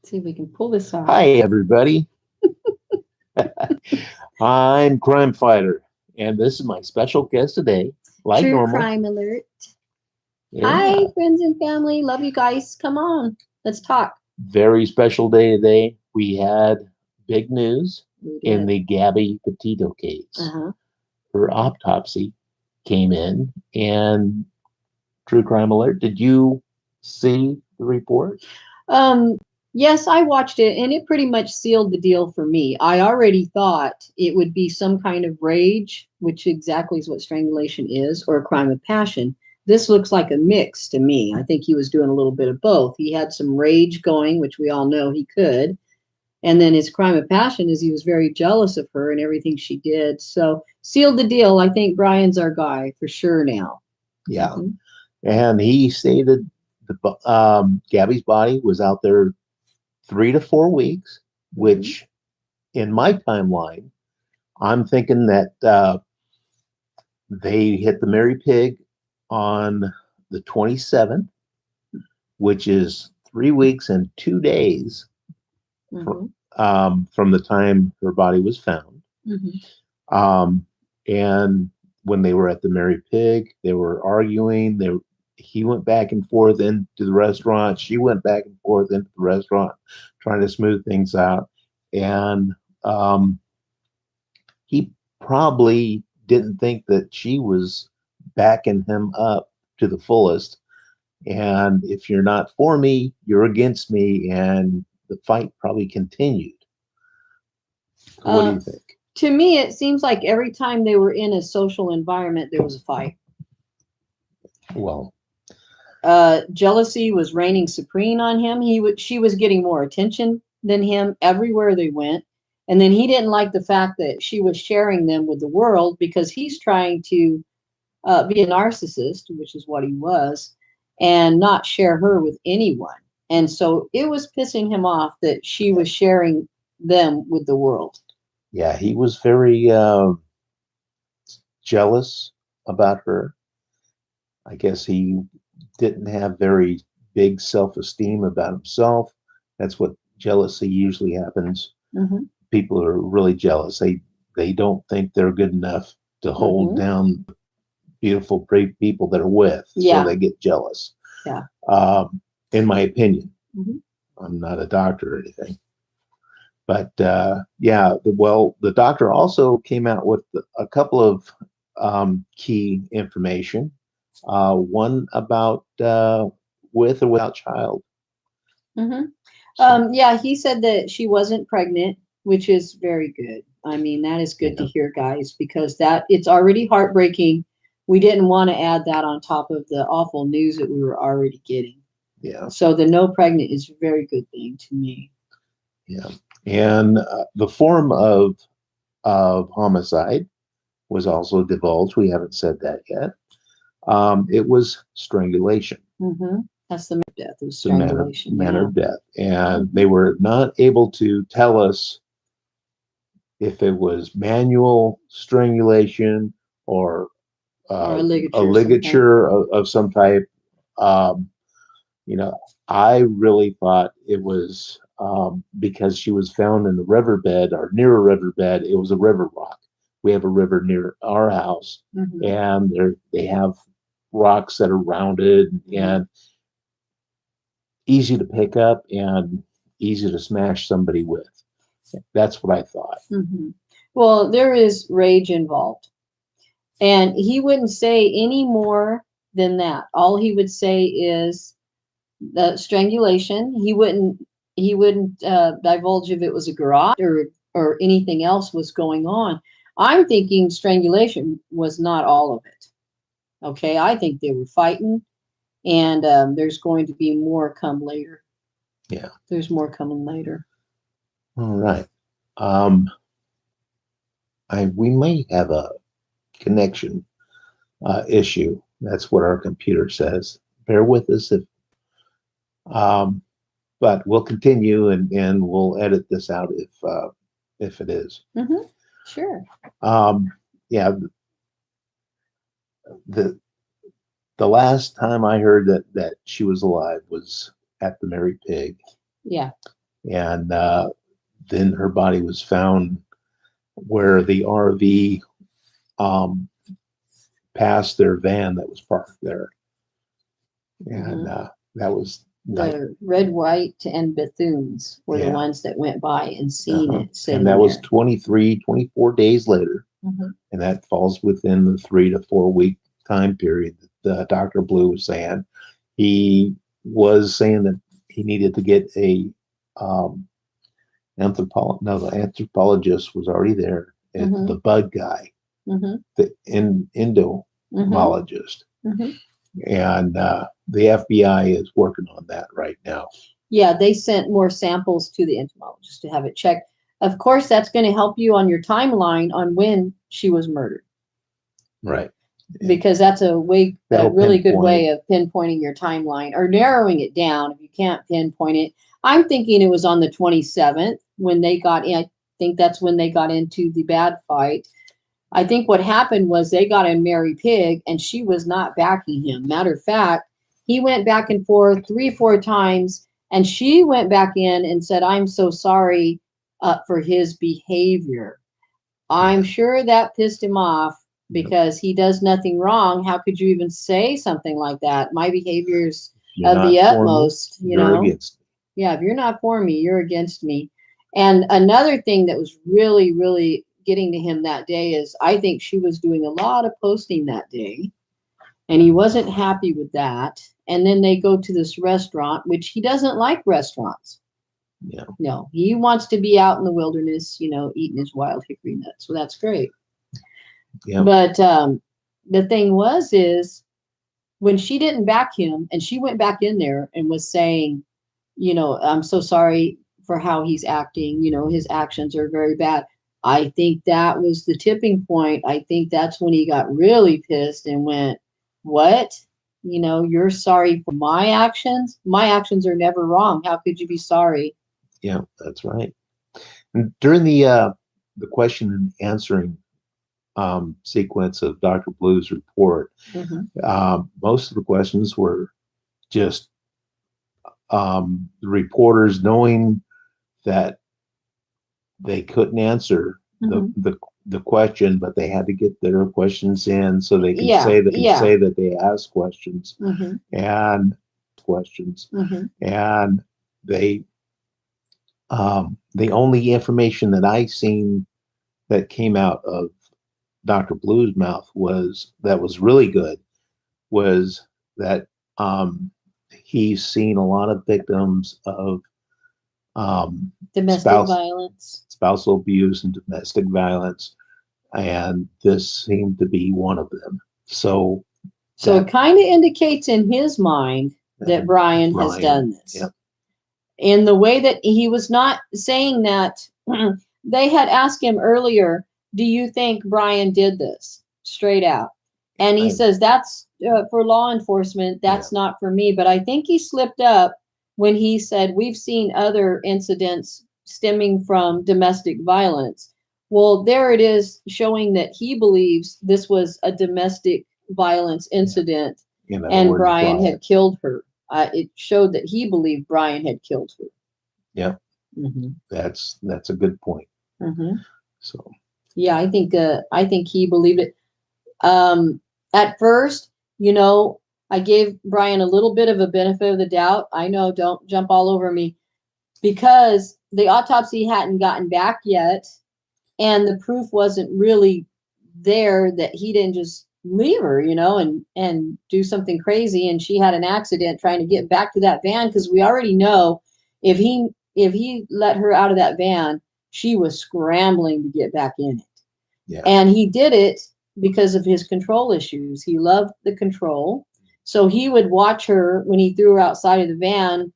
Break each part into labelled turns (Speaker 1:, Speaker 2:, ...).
Speaker 1: See if we can pull this off.
Speaker 2: Hi, everybody. I'm Crime Fighter, and this is my special guest today. Like
Speaker 1: True
Speaker 2: normal.
Speaker 1: crime alert.
Speaker 2: Yeah,
Speaker 1: Hi, friends and family. Love you guys. Come on. Let's talk.
Speaker 2: very special day today. We had big news
Speaker 1: We
Speaker 2: in
Speaker 1: did.
Speaker 2: the Gabby Petito case.
Speaker 1: Uh-huh.
Speaker 2: Her autopsy came in, and True Crime Alert. Did you see the report?
Speaker 1: Um, yes, I watched it and it pretty much sealed the deal for me. I already thought it would be some kind of rage, which exactly is what strangulation is, or a crime of passion. This looks like a mix to me. I think he was doing a little bit of both. He had some rage going, which we all know he could. And then his crime of passion is he was very jealous of her and everything she did. So sealed the deal. I think Brian's our guy for sure now.
Speaker 2: Yeah.
Speaker 1: Mhm.
Speaker 2: And he stated Gabby's body was out there 3 to 4 weeks, which in my timeline, I'm thinking that they hit the Mary Pig on the 27th, which is 3 weeks and 2 days
Speaker 1: Mhm.
Speaker 2: from the time her body was found.
Speaker 1: Mhm.
Speaker 2: And when they were at the Mary Pig, they were arguing. He went back and forth into the restaurant. She went back and forth into the restaurant, trying to smooth things out. And he probably didn't think that she was backing him up to the fullest. And if you're not for me, you're against me. And the fight probably continued. What do you think?
Speaker 1: To me, it seems like every time they were in a social environment, there was a fight.
Speaker 2: Well,
Speaker 1: Jealousy was reigning supreme on him. She was getting more attention than him everywhere they went. And then he didn't like the fact that she was sharing them with the world because he's trying to be a narcissist, which is what he was, and not share her with anyone. And so it was pissing him off that she was sharing them with the world.
Speaker 2: yeah, he was very jealous about her. I guess he didn't have very big self-esteem about himself. That's what jealousy usually happens.
Speaker 1: Mm-hmm.
Speaker 2: People are really jealous. They don't think they're good enough to hold down beautiful people that are with, so they get jealous.
Speaker 1: Yeah.
Speaker 2: In my opinion,
Speaker 1: Mm-hmm.
Speaker 2: I'm not a doctor or anything, but yeah. Well, the doctor also came out with a couple of key information. One about with or without child.
Speaker 1: Mm-hmm.
Speaker 2: So,
Speaker 1: Yeah, he said that she wasn't pregnant, which is very good. I mean, that is good to
Speaker 2: yeah,
Speaker 1: hear, guys, because that it's already heartbreaking. We didn't want to add that on top of the awful news that we were already getting.
Speaker 2: yeah,
Speaker 1: So the no pregnant is a very good thing to me.
Speaker 2: yeah. And the form of homicide was also divulged. We haven't said that yet. It was strangulation.
Speaker 1: Mm-hmm. That's the manner of death. It was
Speaker 2: The manner
Speaker 1: strangulation.
Speaker 2: manner
Speaker 1: Yeah.
Speaker 2: of death, and they were not able to tell us if it was manual strangulation or
Speaker 1: Or a
Speaker 2: a
Speaker 1: ligature.
Speaker 2: ligature of some type. Um, you know, I really thought it was because she was found in the riverbed or near a riverbed. It was a river rock. We have a river near our house,
Speaker 1: Mm-hmm.
Speaker 2: and they have rocks that are rounded and easy to pick up and easy to smash somebody with. That's what I thought.
Speaker 1: Mm-hmm. Well, there is rage involved. And he wouldn't say any more than that. All he would say is the strangulation. He wouldn't divulge if it was a garage or anything else was going on. I'm thinking strangulation was not all of it. Okay, I think they were fighting, and there's going to be more come later.
Speaker 2: Yeah.
Speaker 1: There's more coming later.
Speaker 2: All right. We may have a connection issue. That's what our computer says. Bear with us um, but we'll continue and we'll edit this out if it is.
Speaker 1: Mm-hmm. Sure.
Speaker 2: Yeah, the the last time I heard that she was alive was at the Mary Pig.
Speaker 1: Yeah.
Speaker 2: and then her body was found where the RV um, passed their van that was parked there, and that was night.
Speaker 1: The red, white, and Bethunes were the
Speaker 2: Yeah.
Speaker 1: ones that went by and seen it sitting
Speaker 2: And that was
Speaker 1: there.
Speaker 2: 24 days later,
Speaker 1: Mhm.
Speaker 2: and that falls within the 3 to 4 week time period that Dr. Blue was saying. He was saying that he needed to get a the anthropologist was already there,
Speaker 1: Mhm.
Speaker 2: the bug guy,
Speaker 1: Mhm.
Speaker 2: the
Speaker 1: Mhm.
Speaker 2: entomologist,
Speaker 1: Mhm.
Speaker 2: and the FBI is working on that right now.
Speaker 1: Yeah, they sent more samples to the entomologist to have it checked. Of course, that's going to help you on your timeline on when she was murdered,
Speaker 2: Right.
Speaker 1: because that's a
Speaker 2: That'll
Speaker 1: really good
Speaker 2: pinpoint
Speaker 1: way
Speaker 2: it.
Speaker 1: of pinpointing your timeline or narrowing it down if you can't pinpoint it. I'm thinking it was on the 27th when they got in. I think that's when they got into the bad fight. I think what happened was they got in Mary Pig and she was not backing him. Matter of fact, he went back and forth 3, 4 times and she went back in and said, "I'm so sorry for his behavior." I'm
Speaker 2: Yeah.
Speaker 1: sure that pissed him off because he does nothing wrong. How could you even say something like that? My behavior's
Speaker 2: You're
Speaker 1: of the
Speaker 2: not for me,
Speaker 1: utmost, you
Speaker 2: you're
Speaker 1: know?
Speaker 2: against me.
Speaker 1: Yeah, if you're not for me, you're against me. And another thing that was really, really getting to him that day is I think she was doing a lot of posting that day, and he wasn't happy with that. And then they go to this restaurant, which he doesn't like restaurants.
Speaker 2: Yeah.
Speaker 1: No, he wants to be out in the wilderness, eating his wild hickory nuts. So that's great.
Speaker 2: Yeah.
Speaker 1: But the thing is when she didn't back him and she went back in there and was saying, "I'm so sorry for how he's acting. His actions are very bad." I think that was the tipping point. I think that's when he got really pissed and went, "What? You're sorry for my actions? My actions are never wrong. How could you be sorry?"
Speaker 2: Yeah, that's right. And during the question and answering sequence of Dr. Blue's report,
Speaker 1: Mm-hmm.
Speaker 2: most of the questions were just the reporters knowing that they couldn't answer
Speaker 1: Mm-hmm.
Speaker 2: the question, but they had to get their questions in so they can
Speaker 1: Yeah, yeah.
Speaker 2: say that they asked questions
Speaker 1: Mm-hmm.
Speaker 2: and questions,
Speaker 1: Mm-hmm.
Speaker 2: and they the only information that I seen that came out of Dr. Blue's mouth was really good was that he's seen a lot of victims of um,
Speaker 1: Domestic
Speaker 2: spouse
Speaker 1: violence.
Speaker 2: spousal abuse and domestic violence, and this seemed to be one of them. So
Speaker 1: So it
Speaker 2: that
Speaker 1: kind of indicates in his mind that Brian has done this.
Speaker 2: Yep.
Speaker 1: In the way that he was not saying that. They had asked him earlier, "Do you think Brian did this?" Straight out. And he says, "That's for law enforcement. That's not for me." But I think he slipped up when he said, "We've seen other incidents stemming from domestic violence." Well, there it is showing that he believes this was a domestic violence incident and
Speaker 2: words,
Speaker 1: Brian had killed her. It showed that he believed Brian had killed her.
Speaker 2: Yeah,
Speaker 1: Mm-hmm.
Speaker 2: that's a good point.
Speaker 1: Mm-hmm.
Speaker 2: So
Speaker 1: Yeah, I think he believed it. At first, I gave Brian a little bit of a benefit of the doubt. I know, don't jump all over me, because the autopsy hadn't gotten back yet, and the proof wasn't really there that he didn't just leave her, and do something crazy, and she had an accident trying to get back to that van, because we already know if he let her out of that van, she was scrambling to get back in it.
Speaker 2: yeah,
Speaker 1: And he did it because of his control issues. He loved the control. So he would watch her when he threw her outside of the van,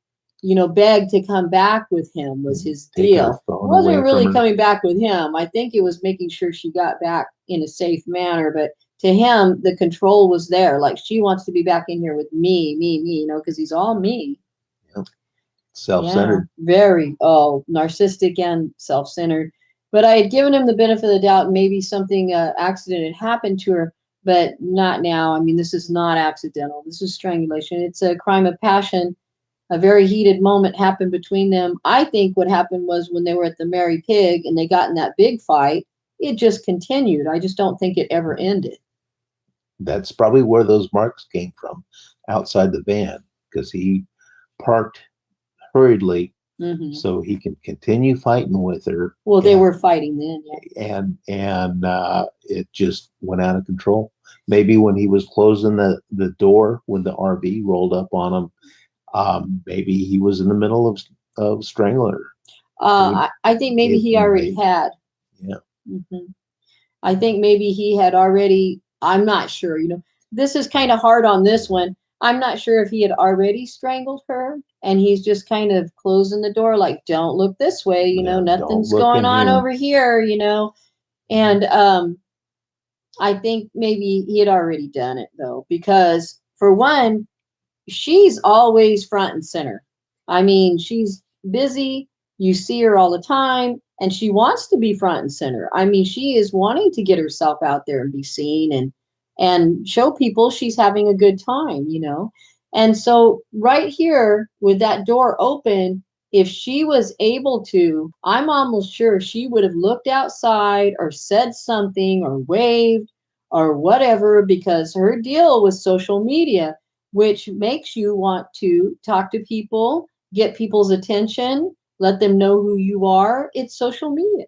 Speaker 1: beg to come back with him was his deal. It wasn't really coming back with him. I think it was making sure she got back in a safe manner. But to him, the control was there. Like, she wants to be back in here with me, because he's all me.
Speaker 2: Yep. Self-centered.
Speaker 1: Yeah, very, narcissistic and self-centered. But I had given him the benefit of the doubt. Maybe something accident had happened to her, but not now. I mean, this is not accidental. This is strangulation. It's a crime of passion. a very heated moment happened between them. I think what happened was when they were at the Merry Pig and they got in that big fight, it just continued. I just don't think it ever ended.
Speaker 2: That's probably where those marks came from, outside the van, because he parked hurriedly
Speaker 1: Hmm.
Speaker 2: so he can continue fighting with her.
Speaker 1: Well, they were fighting then, yeah.
Speaker 2: And it just went out of control. Maybe when he was closing the door when the RV rolled up on him, maybe he was in the middle of strangling her.
Speaker 1: I think maybe he already had.
Speaker 2: Yeah.
Speaker 1: Hmm. I think maybe he had already, I'm not sure, this is kind of hard on this one. I'm not sure if he had already strangled her and he's just kind of closing the door, like, don't look this way,
Speaker 2: Yeah,
Speaker 1: nothing's going on over here. And I think maybe he had already done it though, because for one, she's always front and center. I mean, she's busy. You see her all the time, and she wants to be front and center. I mean, she is wanting to get herself out there and be seen and show people she's having a good time. And so right here with that door open, if she was able to, I'm almost sure she would have looked outside or said something or waved or whatever, because her deal with social media, which makes you want to talk to people, get people's attention, let them know who you are. It's social media.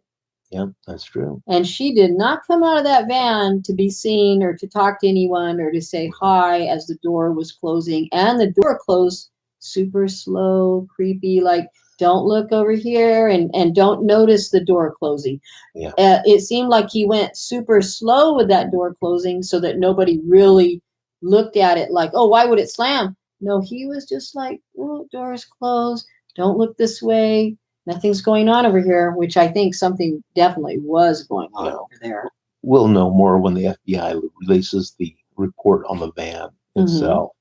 Speaker 2: Yep, that's true.
Speaker 1: And she did not come out of that van to be seen or to talk to anyone or to say hi as the door was closing. And the door closed super slow, creepy, like, don't look over here and don't notice the door closing.
Speaker 2: Yeah.
Speaker 1: It seemed like he went super slow with that door closing so that nobody really looked at it like, oh, why would it slam? No, he was just like, oh, door is closed. Don't look this way. Nothing's going on over here, which I think something definitely was going on over there.
Speaker 2: We'll know more when the FBI releases the report on the van itself.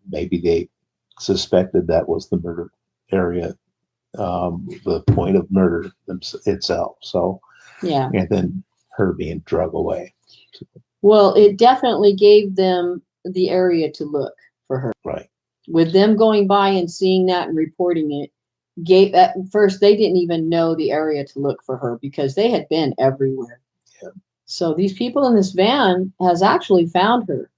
Speaker 2: Maybe they suspected that was the murder area, the point of murder itself. So,
Speaker 1: yeah.
Speaker 2: And then her being drug away.
Speaker 1: Well, it definitely gave them the area to look for her.
Speaker 2: Right.
Speaker 1: With them going by and seeing that and reporting it, gave at first they didn't even know the area to look for her because they had been everywhere.
Speaker 2: Yeah.
Speaker 1: So these people in this van has actually found her,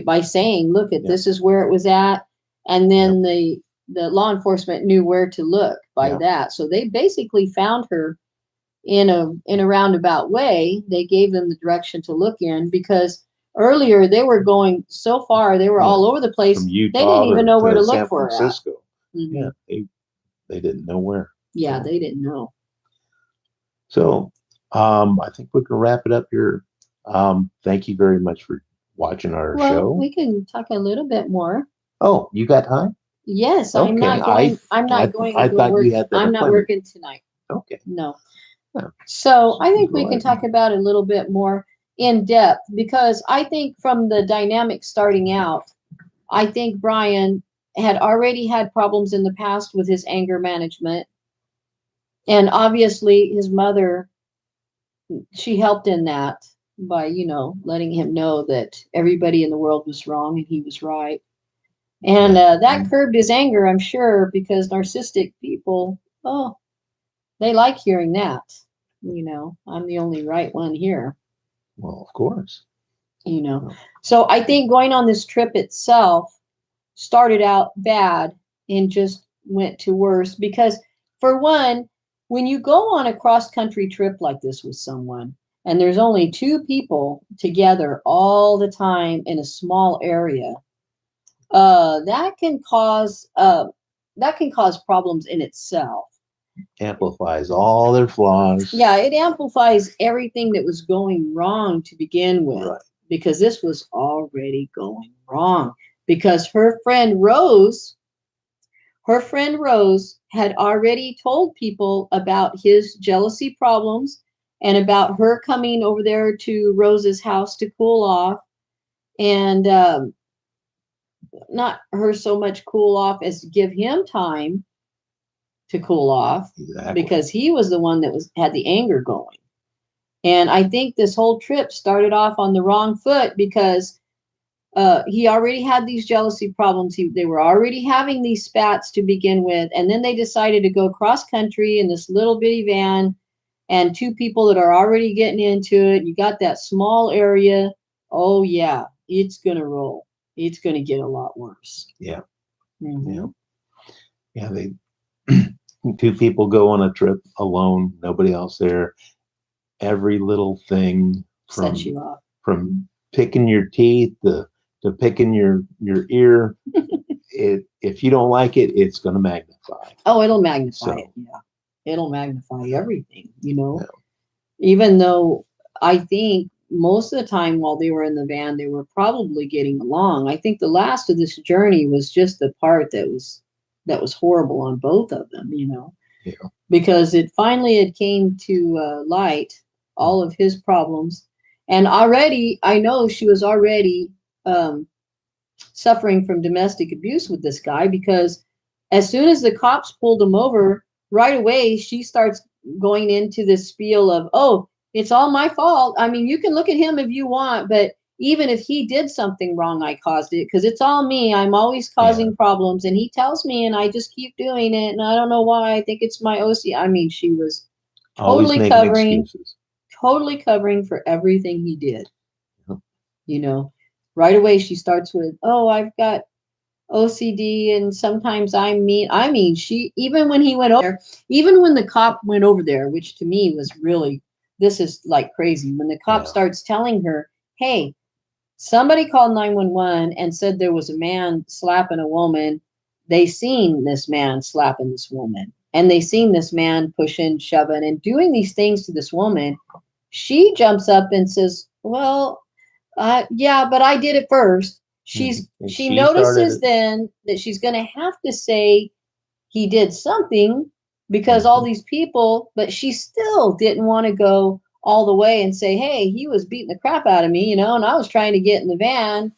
Speaker 1: by saying, look, this is where it was at. And then the law enforcement knew where to look by that. So they basically found her in a roundabout way. They gave them the direction to look in, because earlier they were going so far, they were all over the place.
Speaker 2: From Utah
Speaker 1: they didn't even know where to look
Speaker 2: San
Speaker 1: for
Speaker 2: Francisco.
Speaker 1: her at.
Speaker 2: Yeah, they didn't know where.
Speaker 1: Yeah, they didn't know.
Speaker 2: So I think we can wrap it up here. Thank you very much for watching our show.
Speaker 1: We can talk a little bit more.
Speaker 2: Oh, you got time?
Speaker 1: Yes, okay. I'm not going.
Speaker 2: I thought
Speaker 1: work.
Speaker 2: You had that.
Speaker 1: I'm not working tonight.
Speaker 2: Okay.
Speaker 1: No. So I think we can talk about it a little bit more in depth, because I think from the dynamic starting out, I think Brian had already had problems in the past with his anger management. And obviously his mother, she helped in that by, letting him know that everybody in the world was wrong and he was right. And that curbed his anger, I'm sure, because narcissistic people, they like hearing that. I'm the only right one here.
Speaker 2: Well, of course.
Speaker 1: So I think going on this trip itself started out bad and just went to worse, because for one, when you go on a cross-country trip like this with someone and there's only two people together all the time in a small area, that can cause problems in itself.
Speaker 2: Amplifies all their flaws.
Speaker 1: Yeah, it amplifies everything that was going wrong to begin with, because this was already going wrong. Because her friend Rose had already told people about his jealousy problems and about her coming over there to Rose's house to cool off, and not her so much cool off as give him time to cool off, because he was the one that had the anger going. And I think this whole trip started off on the wrong foot, because he already had these jealousy problems. They were already having these spats to begin with, and then they decided to go cross country in this little bitty van, and two people that are already getting into it. You got that small area. Oh yeah, it's gonna roll. It's gonna get a lot worse.
Speaker 2: Yeah.
Speaker 1: Mm-hmm.
Speaker 2: Yeah. They two people go on a trip alone, nobody else there. Every little thing
Speaker 1: Sets you up.
Speaker 2: from picking your teeth to picking your ear. If you don't like it, it's going to magnify.
Speaker 1: Oh, it'll magnify
Speaker 2: So
Speaker 1: it. Yeah, it'll magnify everything. You know,
Speaker 2: yeah.
Speaker 1: even though I think most of the time while they were in the van, they were probably getting along. I think the last of this journey was just the part that was horrible on both of them. You know,
Speaker 2: Yeah.
Speaker 1: because it came to light all of his problems, and already I know she was already um, suffering from domestic abuse with this guy, because as soon as the cops pulled him over, right away she starts going into this spiel of, oh, it's all my fault. I mean, you can look at him if you want, but even if he did something wrong, I caused it because it's all me. I'm always causing problems. And he tells me, and I just keep doing it. And I don't know why. I think it's my OC. I mean, she was
Speaker 2: Always
Speaker 1: totally
Speaker 2: making excuses.
Speaker 1: totally covering for everything he did.
Speaker 2: Yep.
Speaker 1: You know, right away she starts with, oh, I've got OCD and sometimes I'm mean. I mean, she, even when he went over there, even when the cop went over there, which to me was really, this is like crazy. When the cop
Speaker 2: Yeah.
Speaker 1: starts telling her, hey, somebody called 911 and said there was a man slapping a woman. They seen this man slapping this woman, and they seen this man pushing, shoving, and doing these things to this woman. She jumps up and says, well, yeah, but I did it first.
Speaker 2: And
Speaker 1: She
Speaker 2: she started
Speaker 1: notices
Speaker 2: it.
Speaker 1: then that she's going to have to say he did something because all
Speaker 2: Mhm.
Speaker 1: these people, but she still didn't want to go all the way and say, hey, he was beating the crap out of me, you know, and I was trying to get in the van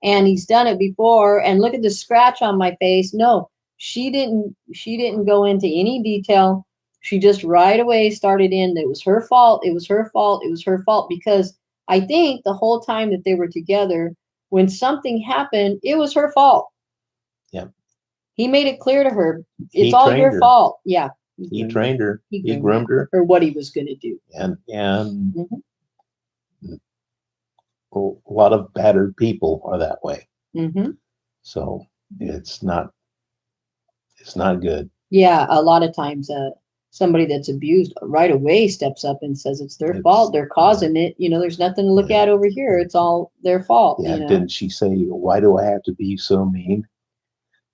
Speaker 1: and he's done it before, and look at the scratch on my face. No, she didn't go into any detail. She just right away started in that it was her fault. It was her fault. It was her fault, because I think the whole time that they were together, when something happened, it was her fault.
Speaker 2: Yeah.
Speaker 1: He made it clear to her, it's
Speaker 2: He
Speaker 1: all
Speaker 2: trained
Speaker 1: your
Speaker 2: her.
Speaker 1: fault. Yeah.
Speaker 2: He trained her.
Speaker 1: He
Speaker 2: He
Speaker 1: groomed
Speaker 2: groomed her.
Speaker 1: for what he was going to do.
Speaker 2: And
Speaker 1: Mm-hmm.
Speaker 2: a lot of battered people are that way.
Speaker 1: Mm-hmm.
Speaker 2: So it's not good.
Speaker 1: Yeah, a lot of times somebody that's abused right away steps up and says it's their fault. They're causing it. You know, there's nothing to look at over here. It's all their fault.
Speaker 2: Yeah.
Speaker 1: You know?
Speaker 2: Didn't she say, why do I have to be so mean?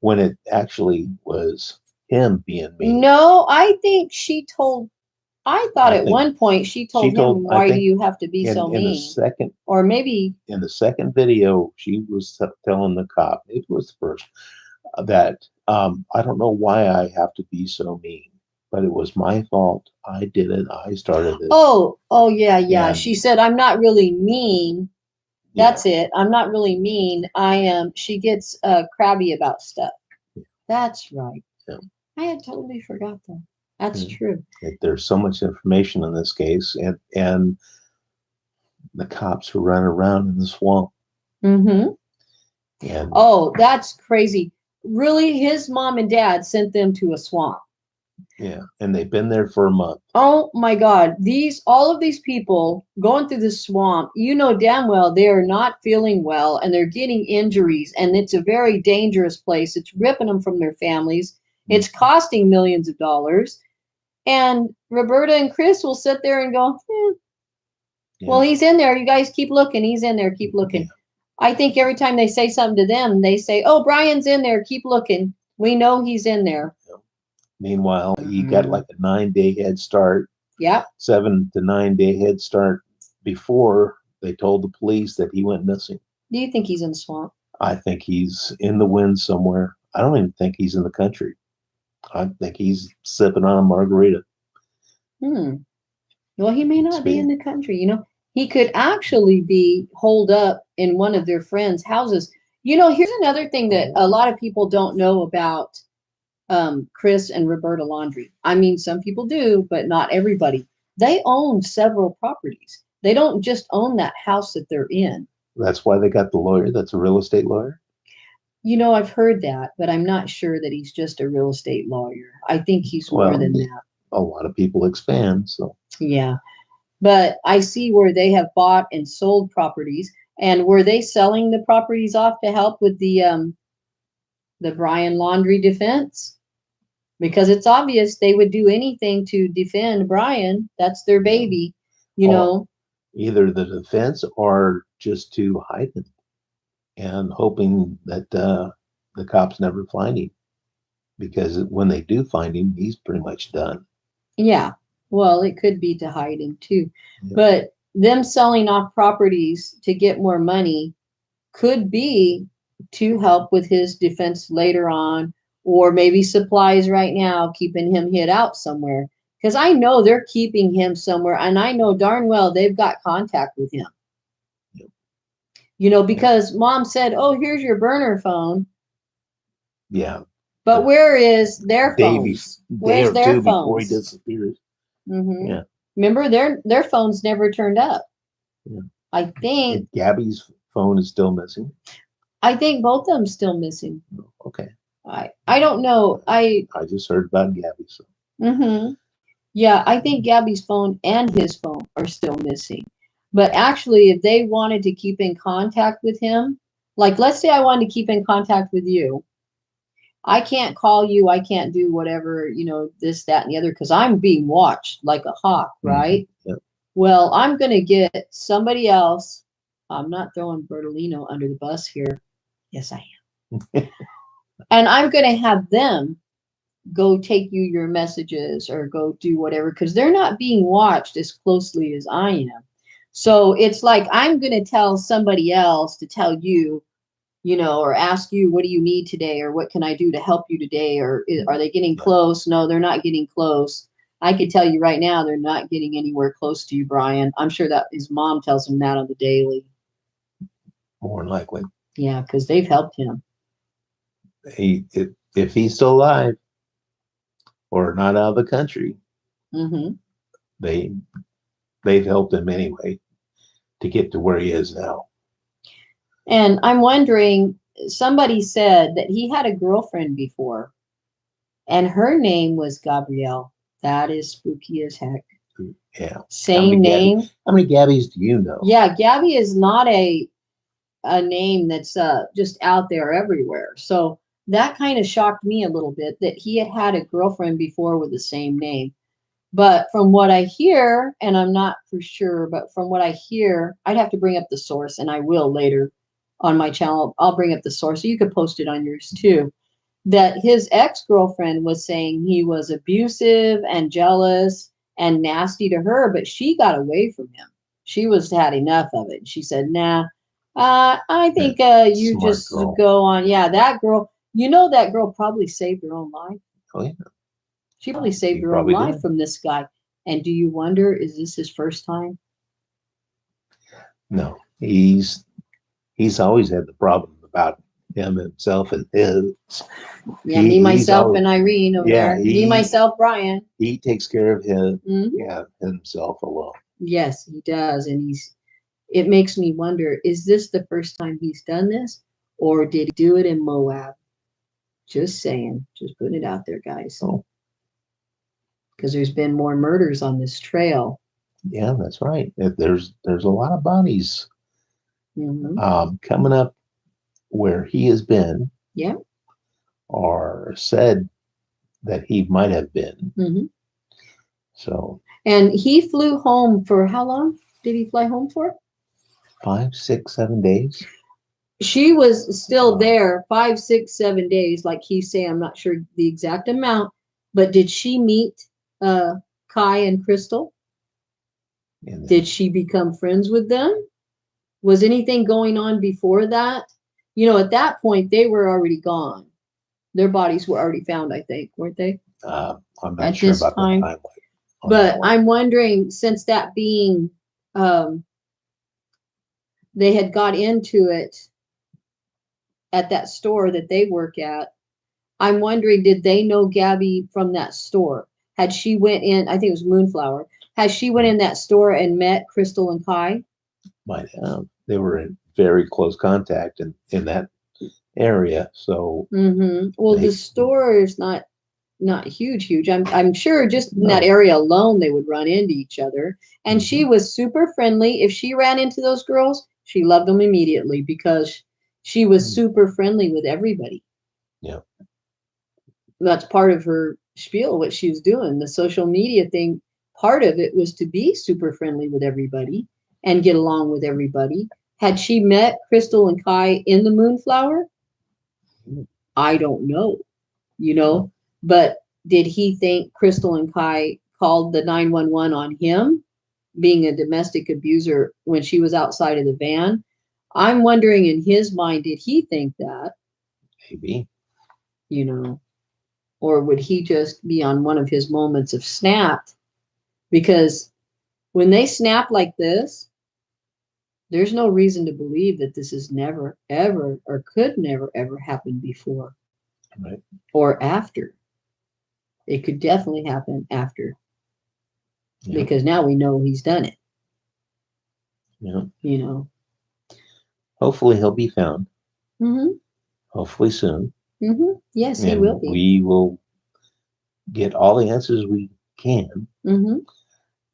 Speaker 2: When it actually was him being mean.
Speaker 1: No, I think she told, I thought
Speaker 2: I
Speaker 1: at
Speaker 2: think
Speaker 1: one point she
Speaker 2: she
Speaker 1: told him,
Speaker 2: told, I
Speaker 1: why do
Speaker 2: think
Speaker 1: you have to be so
Speaker 2: in the
Speaker 1: mean?
Speaker 2: second
Speaker 1: Or maybe,
Speaker 2: in the second video, she was telling the cop, it was the first, that I don't know why I have to be so mean, but it was my fault. I did it. I started it.
Speaker 1: oh yeah, yeah.
Speaker 2: And
Speaker 1: She said, I'm not really mean.
Speaker 2: yeah,
Speaker 1: That's it. I'm not really mean. I am. She gets crabby about stuff. That's right.
Speaker 2: yeah.
Speaker 1: I had totally forgot that. That's true.
Speaker 2: There's so much information in this case, and the cops who run around in the swamp.
Speaker 1: Mm-hmm.
Speaker 2: And
Speaker 1: Oh, that's crazy. Really, his mom and dad sent them to a swamp.
Speaker 2: yeah, and they've been there for a month.
Speaker 1: Oh my God. All of these people going through the swamp, you know damn well they are not feeling well and they're getting injuries, and it's a very dangerous place. It's ripping them from their families. It's costing millions of dollars. And Roberta and Chris will sit there and go, well, he's in there. You guys keep looking. He's in there. Keep looking.
Speaker 2: Yeah.
Speaker 1: I think every time they say something to them, they say, oh, Brian's in there. Keep looking. We know he's in there.
Speaker 2: Meanwhile, he got like a 9-day head start.
Speaker 1: Yep.
Speaker 2: 7 to 9-day head start before they told the police that he went missing.
Speaker 1: Do you think he's in the swamp?
Speaker 2: I think he's in the wind somewhere. I don't even think he's in the country. I think he's sipping on a margarita.
Speaker 1: Well, he may not be in the country. You know, he could actually be holed up in one of their friends' houses. You know, here's another thing that a lot of people don't know about Chris and Roberta Laundrie. I mean, some people do, but not everybody. They own several properties. They don't just own that house that they're in.
Speaker 2: That's why they got the lawyer. That's a real estate lawyer.
Speaker 1: I've heard that, but I'm not sure that he's just a real estate lawyer. I think he's more
Speaker 2: Well,
Speaker 1: than that.
Speaker 2: a lot of people expand. So
Speaker 1: Yeah. But I see where they have bought and sold properties. And were they selling the properties off to help with the Brian Laundrie defense? Because it's obvious they would do anything to defend Brian. That's their baby, you
Speaker 2: or
Speaker 1: know.
Speaker 2: either the defense or just to hide him and hoping that the cops never find him. Because when they do find him, he's pretty much done.
Speaker 1: Yeah. Well, it could be to hide him too.
Speaker 2: Yeah.
Speaker 1: But them selling off properties to get more money could be to help with his defense later on, or maybe supplies right now, keeping him hid out somewhere. Because I know they're keeping him somewhere, and I know darn well they've got contact with him. Because mom said, "Oh, here's your burner phone."
Speaker 2: Yeah.
Speaker 1: But where is their
Speaker 2: Day,
Speaker 1: phones?
Speaker 2: day
Speaker 1: Where's
Speaker 2: or
Speaker 1: their
Speaker 2: two before he
Speaker 1: phones?
Speaker 2: disappears.
Speaker 1: Mm-hmm.
Speaker 2: Yeah.
Speaker 1: Remember, their phones never turned up.
Speaker 2: Yeah.
Speaker 1: I think
Speaker 2: And Gabby's phone is still missing.
Speaker 1: both of them still missing.
Speaker 2: Okay.
Speaker 1: I don't know.
Speaker 2: I just heard about Gabby. So.
Speaker 1: Mm-hmm. Yeah, I think Gabby's phone and his phone are still missing. But actually, if they wanted to keep in contact with him, like let's say I wanted to keep in contact with you, I can't call you, I can't do whatever, this, that, and the other, because I'm being watched like a hawk, right?
Speaker 2: Mm-hmm. Yep.
Speaker 1: Well, I'm going to get somebody else. I'm not throwing Bertolino under the bus here. Yes, I am. And I'm going to have them go take you your messages or go do whatever, because they're not being watched as closely as I am. So it's like I'm going to tell somebody else to tell you, or ask you, what do you need today? Or what can I do to help you today? Or are they getting close? No, they're not getting close. I could tell you right now, they're not getting anywhere close to you, Brian. I'm sure that his mom tells him that on the daily.
Speaker 2: More than likely.
Speaker 1: Yeah, because they've helped him.
Speaker 2: If he's still alive or not out of the country,
Speaker 1: Mm-hmm.
Speaker 2: they've helped him anyway to get to where he is now.
Speaker 1: And I'm wondering, somebody said that he had a girlfriend before, and her name was Gabrielle. That is spooky as heck.
Speaker 2: Yeah.
Speaker 1: Same name.
Speaker 2: How many Gabbies do you know?
Speaker 1: Yeah, Gabby is not a name that's just out there everywhere. So that kind of shocked me a little bit that he had a girlfriend before with the same name. But from what I hear, and I'm not for sure, but from what I hear, I'd have to bring up the source, and I will later on my channel. I'll bring up the source so you could post it on yours too. That his ex-girlfriend was saying he was abusive and jealous and nasty to her, but she got away from him. She had enough of it. She said, "Nah, I think you
Speaker 2: Smart
Speaker 1: just
Speaker 2: girl.
Speaker 1: go on." Yeah, that girl. That girl probably saved her own life.
Speaker 2: Oh yeah.
Speaker 1: She probably saved
Speaker 2: She
Speaker 1: her own
Speaker 2: probably
Speaker 1: life
Speaker 2: did.
Speaker 1: from this guy. And do you wonder, is this his first time?
Speaker 2: No, he's always had the problem about him himself and his.
Speaker 1: Yeah, me,
Speaker 2: He's
Speaker 1: myself,
Speaker 2: always,
Speaker 1: and Irene over
Speaker 2: yeah,
Speaker 1: there. Me, myself, Brian.
Speaker 2: he takes care of his,
Speaker 1: Mhm.
Speaker 2: yeah, himself alone.
Speaker 1: Yes, he does. And it makes me wonder, is this the first time he's done this? Or did he do it in Moab? Just saying. Just putting it out there, guys.
Speaker 2: Oh,
Speaker 1: Because there's been more murders on this trail.
Speaker 2: yeah, that's right. There's a lot of bodies coming up where he has been.
Speaker 1: Yeah.
Speaker 2: Or said that he might have been.
Speaker 1: Mm-hmm.
Speaker 2: So.
Speaker 1: And he flew home for how long? Did he fly home for?
Speaker 2: 5, 6, 7 days.
Speaker 1: She was still there 5, 6, 7 days, like he's saying. I'm not sure the exact amount, but did she meet Kai and Crystal? Did she become friends with them? Was anything going on before that? At that point, they were already gone. Their bodies were already found, I think, weren't they?
Speaker 2: I'm not
Speaker 1: at
Speaker 2: sure
Speaker 1: this
Speaker 2: about
Speaker 1: time.
Speaker 2: the timeline.
Speaker 1: But I'm wondering, since that being, they had got into it at that store that they work at. I'm wondering, did they know Gabby from that store? Had she went in, I think it was Moonflower. Has she went in that store and met Crystal and Kai?
Speaker 2: Might have. they were in very close contact in that area. So
Speaker 1: Well, the
Speaker 2: they
Speaker 1: store is not huge. I'm sure just in that
Speaker 2: no.
Speaker 1: area alone they would run into each other. And she
Speaker 2: Mhm.
Speaker 1: was super friendly. If she ran into those girls, she loved them immediately because she was
Speaker 2: Mm.
Speaker 1: super friendly with everybody.
Speaker 2: Yeah.
Speaker 1: That's part of her spiel, what she was doing. The social media thing, part of it was to be super friendly with everybody and get along with everybody. Had she met Crystal and Kai in the Moonflower?
Speaker 2: Mm.
Speaker 1: I don't know, you
Speaker 2: Oh,
Speaker 1: know, but did he think Crystal and Kai called the 911 on him being a domestic abuser when she was outside of the van? I'm wondering in his mind, did he think that,
Speaker 2: maybe.
Speaker 1: you know, or would he just be on one of his moments of snap? Because when they snap like this, there's no reason to believe that this has never, ever, or could never, ever happen before
Speaker 2: Right.
Speaker 1: or after. It could definitely happen after
Speaker 2: Yeah.
Speaker 1: because now we know he's done it,
Speaker 2: Yeah.
Speaker 1: you know.
Speaker 2: Hopefully he'll be found.
Speaker 1: Mm-hmm.
Speaker 2: Hopefully soon.
Speaker 1: Mm-hmm. Yes, he will
Speaker 2: And
Speaker 1: be.
Speaker 2: we will get all the answers we can
Speaker 1: Mm-hmm.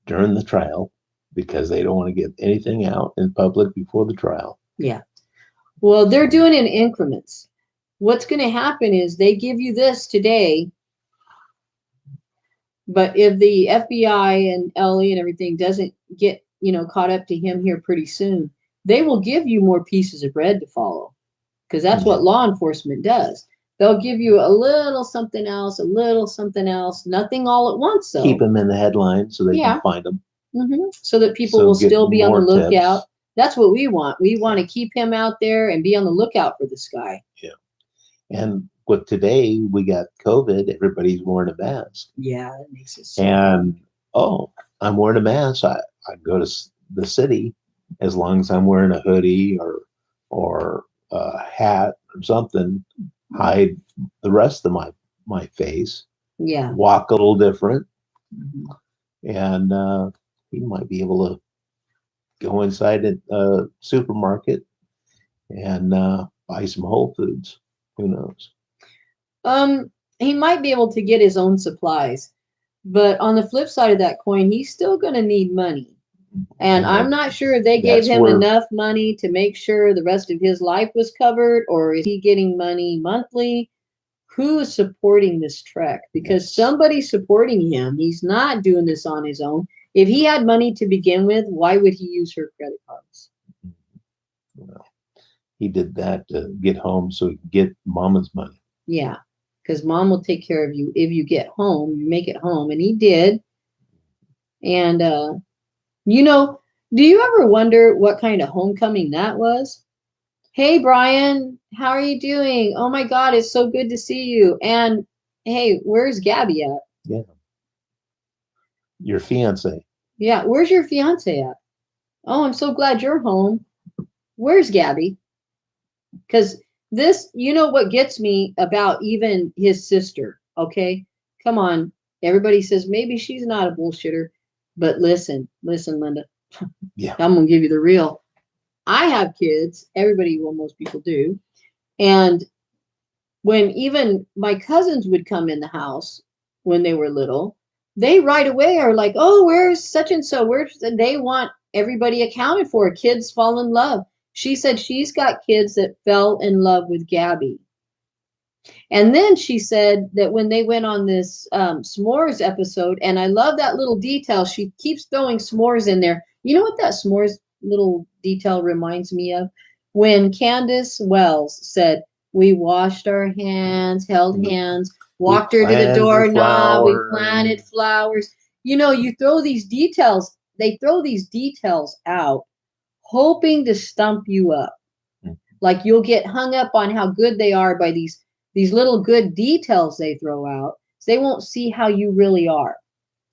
Speaker 2: during the trial because they don't want to get anything out in public before the trial.
Speaker 1: Yeah. Well, they're doing it in increments. What's going to happen is they give you this today, but if the FBI and LE and everything doesn't get, caught up to him here pretty soon, they will give you more pieces of bread to follow because that's
Speaker 2: Yeah.
Speaker 1: what law enforcement does. They'll give you a little something else, nothing all at once,
Speaker 2: Keep
Speaker 1: though.
Speaker 2: them in the headlines so they can
Speaker 1: Yeah.
Speaker 2: find them.
Speaker 1: So that people
Speaker 2: So
Speaker 1: will
Speaker 2: get
Speaker 1: still be on the
Speaker 2: more
Speaker 1: lookout.
Speaker 2: tips.
Speaker 1: That's what we want. We want to keep him out there and be on the lookout for this guy.
Speaker 2: Yeah. And with today, we got COVID, everybody's wearing a mask.
Speaker 1: Yeah, that makes it so hard.
Speaker 2: And oh, I'm wearing a mask. I go to the city as long as I'm wearing a hoodie or a hat or something, hide the rest of my face,
Speaker 1: Yeah.
Speaker 2: walk a little different,
Speaker 1: Mhm.
Speaker 2: and he might be able to go inside a supermarket and buy some Whole Foods. Who knows?
Speaker 1: Um, he might be able to get his own supplies, but on the flip side of that coin, he's still going to need money. And I'm
Speaker 2: And
Speaker 1: not sure they gave
Speaker 2: that's
Speaker 1: him
Speaker 2: where
Speaker 1: enough money to make sure the rest of his life was covered, or is he getting money monthly? Who is supporting this trek? Because
Speaker 2: that's
Speaker 1: somebody's supporting him. He's not doing this on his own. If he had money to begin with, why would he use her credit cards?
Speaker 2: well, he did that to get home so he could get mama's money.
Speaker 1: Yeah, because mom will take care of you if you get home, you make it home. And he did. And, you know, do you ever wonder what kind of homecoming that was? Hey, Brian, how are you doing? Oh my God, it's so good to see you. And hey, where's Gabby at?
Speaker 2: Yeah, your fiance.
Speaker 1: Yeah, where's your fiance at? Oh, I'm so glad you're home. Where's Gabby? Because this, what gets me about even his sister, okay? Come on. Everybody says maybe she's not a bullshitter, but listen, Linda,
Speaker 2: Yeah,
Speaker 1: I'm going to give you the real. I have kids. Everybody, well, most people do. And when even my cousins would come in the house when they were little, they right away are like, oh, where's such and so? Where's, and they want everybody accounted for. Kids fall in love. She said she's got kids that fell in love with Gabby. And then she said that when they went on this s'mores episode, and I love that little detail, she keeps throwing s'mores in there. You know what that s'mores little detail reminds me of? When Candace Wells said, we washed our hands, held hands,
Speaker 2: we
Speaker 1: walked her to the
Speaker 2: planted the
Speaker 1: doorknob, we
Speaker 2: flowers.
Speaker 1: planted flowers. You throw these details, they throw these details out, hoping to stump you up. Like you'll get hung up on how good they are by these little good details they throw out. So they won't see how you really are,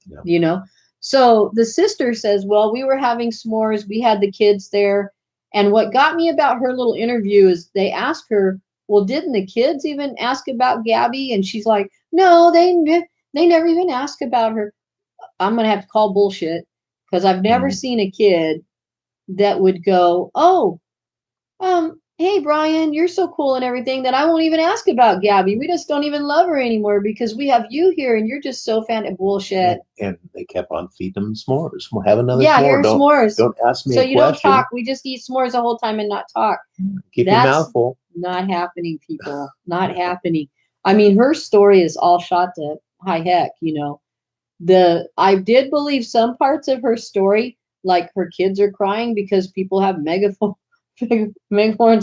Speaker 2: Yeah.
Speaker 1: you know? So the sister says, well, we were having s'mores. We had the kids there. And what got me about her little interview is they asked her, well, didn't the kids even ask about Gabby? And she's like, no, they never even asked about her. I'm going to have to call bullshit because I've never
Speaker 2: Mm.
Speaker 1: seen a kid that would go, oh, hey Brian, you're so cool and everything that I won't even ask about Gabby. We just don't even love her anymore because we have you here and you're just so fan of bullshit.
Speaker 2: And they kept on feeding them s'mores. Well, have another
Speaker 1: Yeah,
Speaker 2: s'more.
Speaker 1: here's s'mores.
Speaker 2: Don't ask me
Speaker 1: So
Speaker 2: a
Speaker 1: you don't
Speaker 2: question.
Speaker 1: talk. We just eat s'mores the whole time and not talk.
Speaker 2: Keep your
Speaker 1: That's
Speaker 2: mouth full.
Speaker 1: not happening, people. Not happening. I mean, her story is all shot to high heck, you know. I did believe some parts of her story, like her kids are crying because people have megaphones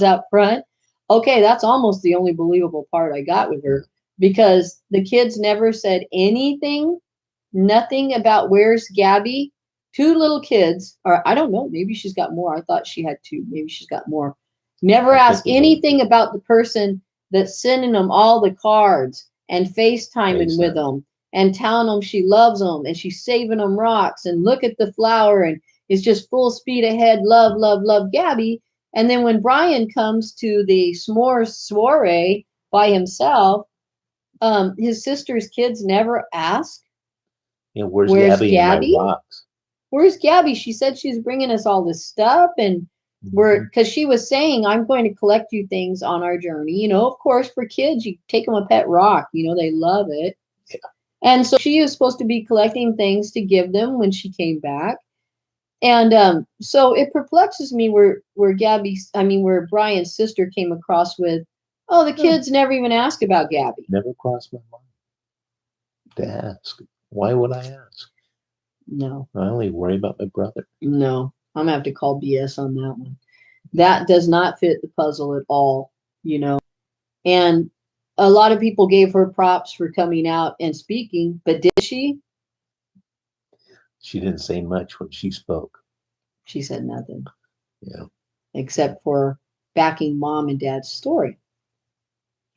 Speaker 1: out front. Okay, that's almost the only believable part I got with her because the kids never said anything, nothing about where's Gabby. Two little kids, or I don't know, maybe she's got more. I thought she had two. Maybe she's got more. Never ask anything about the person that's sending them all the cards and FaceTiming with them and telling them she loves them and she's saving them rocks and look at the flower and is just full speed ahead. Love, love, love Gabby. And then when Brian comes to the s'mores soiree by himself, his sister's kids never ask,
Speaker 2: Where's
Speaker 1: where's
Speaker 2: Gabby and my
Speaker 1: Gabby?
Speaker 2: rocks?
Speaker 1: Where's Gabby? She said she's bringing us all this stuff and because she was saying, I'm going to collect you things on our journey. You know, of course, for kids, you take them a pet rock, you know, they love it.
Speaker 2: Yeah.
Speaker 1: And so she was supposed to be collecting things to give them when she came back. And so it perplexes me where Brian's sister came across with, oh, the kids never even ask about Gabby.
Speaker 2: Never crossed my mind to ask. Why would I ask?
Speaker 1: No.
Speaker 2: I only worry about my brother.
Speaker 1: No, I'm gonna have to call BS on that one. That does not fit the puzzle at all, you know. And a lot of people gave her props for coming out and speaking, but did she?
Speaker 2: She didn't say much when she spoke.
Speaker 1: She said nothing.
Speaker 2: Yeah.
Speaker 1: Except for backing mom and dad's story.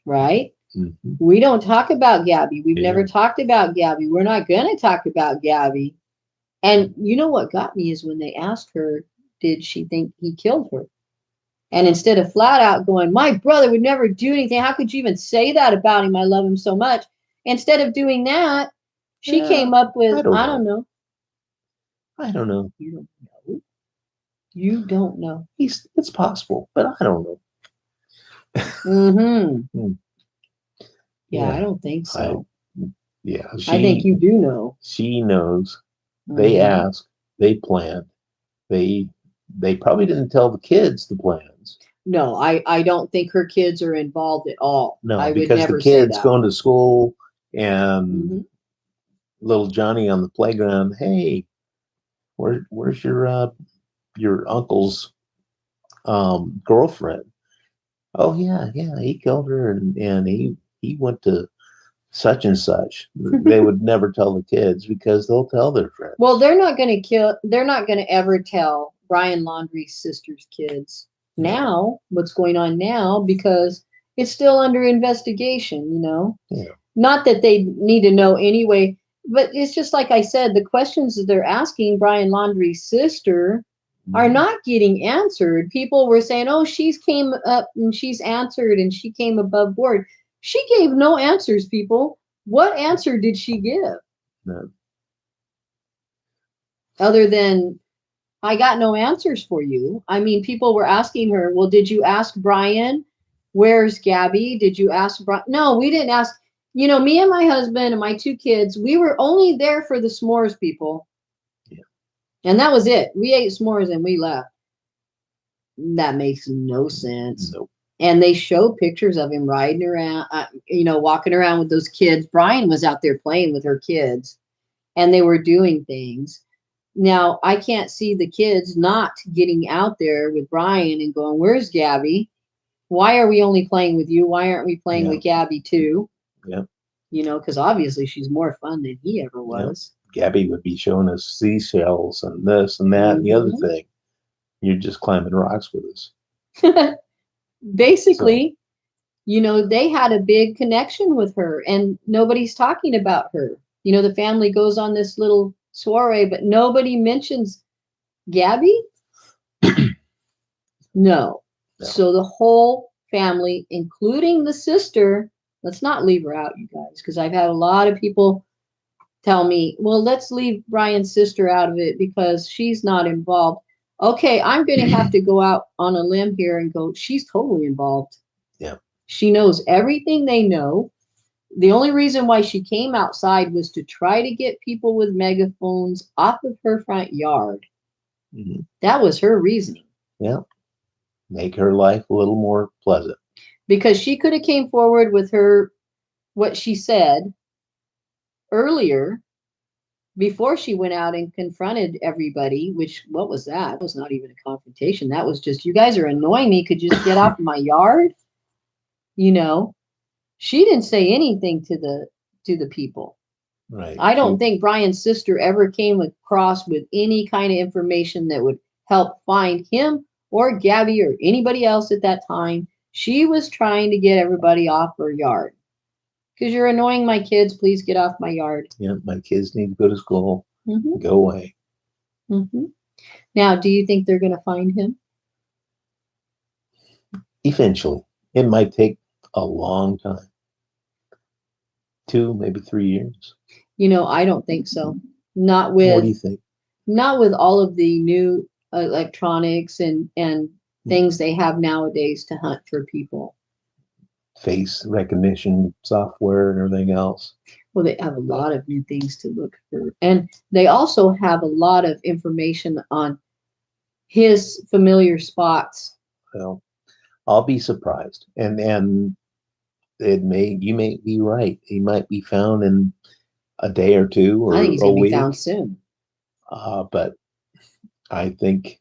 Speaker 1: Right?
Speaker 2: Mm-hmm.
Speaker 1: We don't talk about Gabby. We've never talked about Gabby. We're not going to talk about Gabby. And you know what got me is when they asked her, did she think he killed her? And instead of flat out going, my brother would never do anything. How could you even say that about him? I love him so much. Instead of doing that, she came up with, I don't know.
Speaker 2: I don't know.
Speaker 1: You don't know. You don't know.
Speaker 2: It's possible, but I don't know.
Speaker 1: Mm-hmm. Yeah, I don't think so. I think you do know.
Speaker 2: She knows. They asked. They planned. They probably didn't tell the kids the plans.
Speaker 1: No, I don't think her kids are involved at all.
Speaker 2: No,
Speaker 1: I
Speaker 2: because
Speaker 1: would never
Speaker 2: the kids
Speaker 1: say that.
Speaker 2: going to school and little Johnny on the playground. Hey, where's your uncle's girlfriend? Oh yeah, he killed her and he went to such and such. They would never tell the kids because they'll tell their friends.
Speaker 1: Well, they're not going to ever tell Brian Laundrie's sister's kids now what's going on now because it's still under investigation, you know?
Speaker 2: Yeah.
Speaker 1: Not that they need to know anyway, but it's just like I said, the questions that they're asking Brian Laundrie's sister are not getting answered. People were saying, oh, she's came up and she's answered and she came above board. She gave no answers, people. What answer did she give?
Speaker 2: No.
Speaker 1: Other than, I got no answers for you. I mean, people were asking her, well, did you ask Brian? Where's Gabby? Did you ask Brian? No, we didn't ask. You know, me and my husband and my two kids, we were only there for the s'mores, people.
Speaker 2: Yeah.
Speaker 1: And that was it. We ate s'mores and we left. That makes no sense.
Speaker 2: Nope.
Speaker 1: And they show pictures of him riding around, walking around with those kids. Brian was out there playing with her kids and they were doing things. Now, I can't see the kids not getting out there with Brian and going, where's Gabby? Why are we only playing with you? Why aren't we playing with Gabby too?
Speaker 2: Yeah.
Speaker 1: You know, because obviously she's more fun than he ever was.
Speaker 2: Gabby would be showing us seashells and this and that and the other thing. You're just climbing rocks with us.
Speaker 1: Basically, they had a big connection with her and nobody's talking about her. You know, the family goes on this little soiree, but nobody mentions Gabby. No. So the whole family, including the sister, let's not leave her out, you guys, because I've had a lot of people tell me, well, let's leave Brian's sister out of it because she's not involved. Okay, I'm going to have to go out on a limb here and go, she's totally involved.
Speaker 2: Yeah.
Speaker 1: She knows everything they know. The only reason why she came outside was to try to get people with megaphones off of her front yard.
Speaker 2: Mm-hmm.
Speaker 1: That was her reasoning.
Speaker 2: Yeah. Make her life a little more pleasant.
Speaker 1: Because she could have came forward with her, what she said earlier before she went out and confronted everybody, which, what was that? That was not even a confrontation. That was just, you guys are annoying me. Could you just get off my yard? You know, she didn't say anything to the people.
Speaker 2: Right.
Speaker 1: I don't think Brian's sister ever came across with any kind of information that would help find him or Gabby or anybody else at that time. She was trying to get everybody off her yard. Because you're annoying my kids, please get off my yard.
Speaker 2: Yeah, my kids need to go to school.
Speaker 1: Mm-hmm.
Speaker 2: Go away.
Speaker 1: Mm-hmm. Now, do you think they're going to find him?
Speaker 2: Eventually. It might take a long time. 2, maybe 3 years.
Speaker 1: You know, I don't think so. Not
Speaker 2: What do you
Speaker 1: with
Speaker 2: think?
Speaker 1: not with all of the new electronics and things they have nowadays to hunt for people.
Speaker 2: Face recognition software and everything else.
Speaker 1: Well, they have a lot of new things to look for. And they also have a lot of information on his familiar spots.
Speaker 2: Well, I'll be surprised. And you may be right. He might be found in a day or two or
Speaker 1: I think he's
Speaker 2: a
Speaker 1: going to be
Speaker 2: week.
Speaker 1: found soon.
Speaker 2: But I think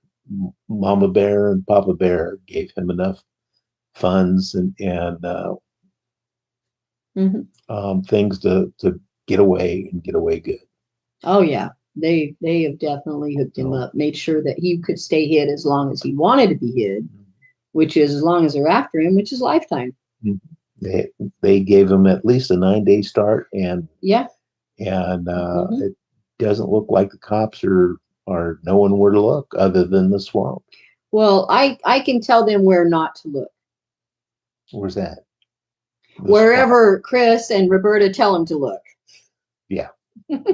Speaker 2: Mama Bear and Papa Bear gave him enough funds and things to get away and get away good.
Speaker 1: Oh yeah, they have definitely hooked him up, made sure that he could stay hid as long as he wanted to be hid, which is as long as they're after him, which is lifetime.
Speaker 2: They gave him at least a 9-day start, and
Speaker 1: yeah,
Speaker 2: and it doesn't look like the cops are knowing where to look other than the swamp.
Speaker 1: Well, I can tell them where not to look.
Speaker 2: Where's that?
Speaker 1: Wherever swamp. Chris and Roberta tell him to look.
Speaker 2: Yeah,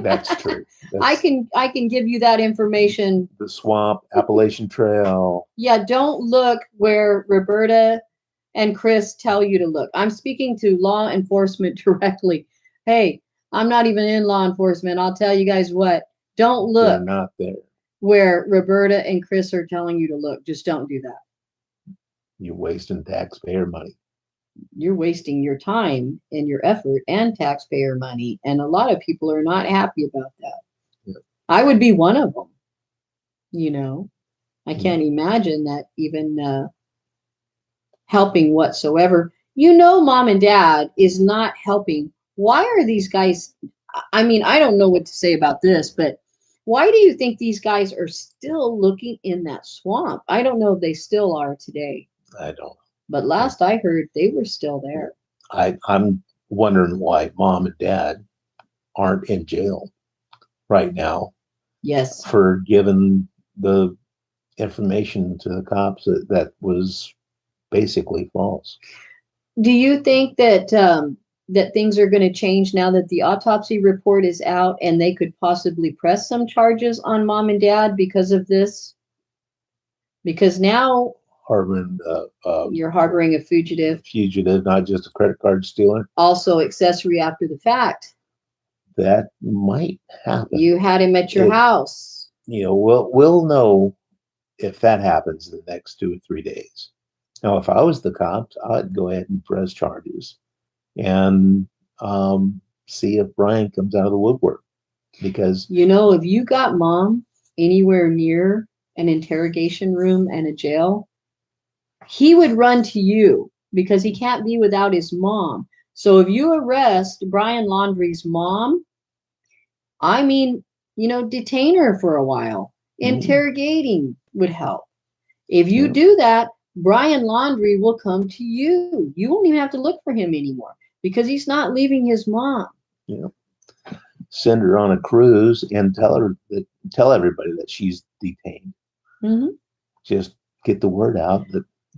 Speaker 2: that's true.
Speaker 1: I can give you that information.
Speaker 2: The swamp, Appalachian Trail.
Speaker 1: Yeah, don't look where Roberta and Chris tell you to look. I'm speaking to law enforcement directly. Hey, I'm not even in law enforcement. I'll tell you guys what. Don't look.
Speaker 2: They're not there.
Speaker 1: Where Roberta and Chris are telling you to look. Just don't do that.
Speaker 2: You're wasting taxpayer money.
Speaker 1: You're wasting your time and your effort and taxpayer money. And a lot of people are not happy about that. Yeah. I would be one of them. You know, I can't imagine that even helping whatsoever. You know, mom and dad is not helping. Why are these guys? I mean, I don't know what to say about this, but why do you think these guys are still looking in that swamp? I don't know if they still are today.
Speaker 2: I don't.
Speaker 1: But last I heard, they were still there.
Speaker 2: I'm wondering why mom and dad aren't in jail right now.
Speaker 1: Yes.
Speaker 2: For giving the information to the cops that was basically false.
Speaker 1: Do you think that that things are going to change now that the autopsy report is out and they could possibly press some charges on mom and dad because of this? Because now you're harboring a fugitive.
Speaker 2: Fugitive, not just a credit card stealer.
Speaker 1: Also accessory after the fact.
Speaker 2: That might happen.
Speaker 1: You had him at your house.
Speaker 2: You know, we'll know if that happens in the next 2 or 3 days. Now, if I was the cops, I'd go ahead and press charges and see if Brian comes out of the woodwork. Because,
Speaker 1: you know, if you got mom anywhere near an interrogation room and a jail, he would run to you because he can't be without his mom. So if you arrest Brian Laundrie's mom, I mean, you know, detain her for a while. Interrogating would help. If you do that, Brian Laundrie will come to you. You won't even have to look for him anymore because he's not leaving his mom.
Speaker 2: Yeah. Send her on a cruise and tell everybody that she's detained. Just get the word out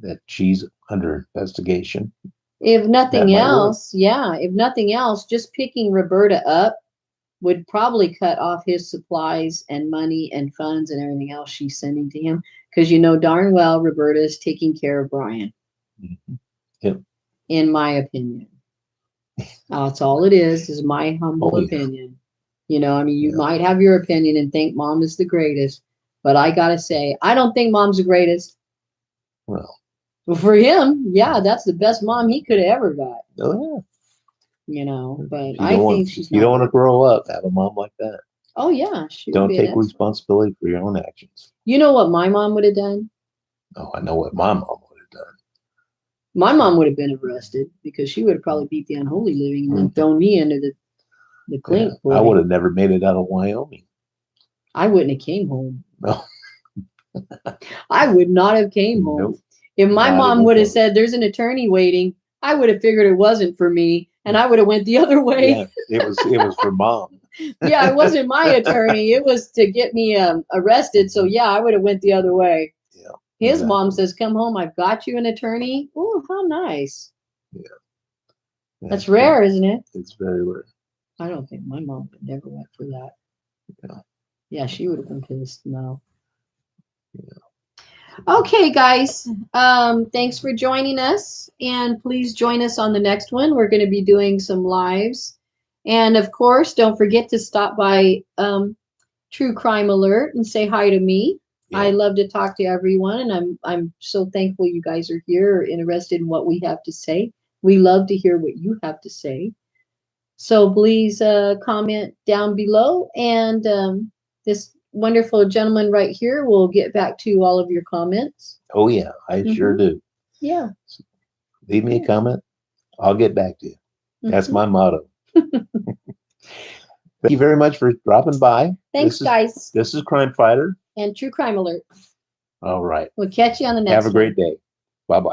Speaker 2: that she's under investigation.
Speaker 1: If nothing else, if nothing else, just picking Roberta up would probably cut off his supplies and money and funds and everything else she's sending to him. Because you know darn well Roberta is taking care of Brian,
Speaker 2: Mhm. Yep.
Speaker 1: in my opinion. That's all it is my humble
Speaker 2: Oh, yeah.
Speaker 1: opinion. You know, I mean, you
Speaker 2: Yeah.
Speaker 1: might have your opinion and think mom is the greatest, but I gotta say, I don't think mom's the greatest.
Speaker 2: Well,
Speaker 1: Well, for him, yeah, that's the best mom he could have ever got.
Speaker 2: oh
Speaker 1: You know, but
Speaker 2: yeah.
Speaker 1: I think she's
Speaker 2: You
Speaker 1: not.
Speaker 2: don't want to grow up, have a mom like that.
Speaker 1: Oh yeah, she would
Speaker 2: Don't
Speaker 1: be
Speaker 2: take
Speaker 1: an excellent.
Speaker 2: responsibility for your own actions.
Speaker 1: You know what my mom would have done?
Speaker 2: Oh, I know what my mom would have done.
Speaker 1: My mom would have been arrested because she would have probably beat the unholy living and then thrown me into the
Speaker 2: Mm-hmm. Yeah,
Speaker 1: clink.
Speaker 2: I would have never made it out of Wyoming.
Speaker 1: I wouldn't have came home.
Speaker 2: No,
Speaker 1: I would not have came home.
Speaker 2: nope,
Speaker 1: If my
Speaker 2: not
Speaker 1: mom
Speaker 2: even
Speaker 1: would have
Speaker 2: close.
Speaker 1: said there's an attorney waiting, I would have figured it wasn't for me and I would have went the other way.
Speaker 2: Yeah, it was for mom.
Speaker 1: Yeah, it wasn't my attorney. It was to get me arrested. So yeah, I would have went the other way.
Speaker 2: Yeah,
Speaker 1: His mom
Speaker 2: exactly.
Speaker 1: says, "Come home. I've got you an attorney." Oh, how nice.
Speaker 2: Yeah,
Speaker 1: That's rare, isn't it?
Speaker 2: It's very rare.
Speaker 1: I don't think my mom would never went for that.
Speaker 2: Yeah.
Speaker 1: Yeah, she would have been pissed. No.
Speaker 2: Yeah.
Speaker 1: Okay, guys. Thanks for joining us, and please join us on the next one. We're going to be doing some lives, and of course, don't forget to stop by True Crime Alert and say hi to me.
Speaker 2: Yeah.
Speaker 1: I love to talk to everyone, and I'm so thankful you guys are here, interested in what we have to say. We love to hear what you have to say. So please comment down below, and this wonderful gentleman right here will get back to all of your comments.
Speaker 2: Oh yeah, I sure do.
Speaker 1: Yeah.
Speaker 2: Leave me a comment. I'll get back to you. That's my motto. Thank you very much for dropping by.
Speaker 1: Thanks, guys.
Speaker 2: This is Crime Fighter
Speaker 1: and True Crime Alert.
Speaker 2: All right.
Speaker 1: We'll catch you on the next one.
Speaker 2: Have a great day. Bye-bye.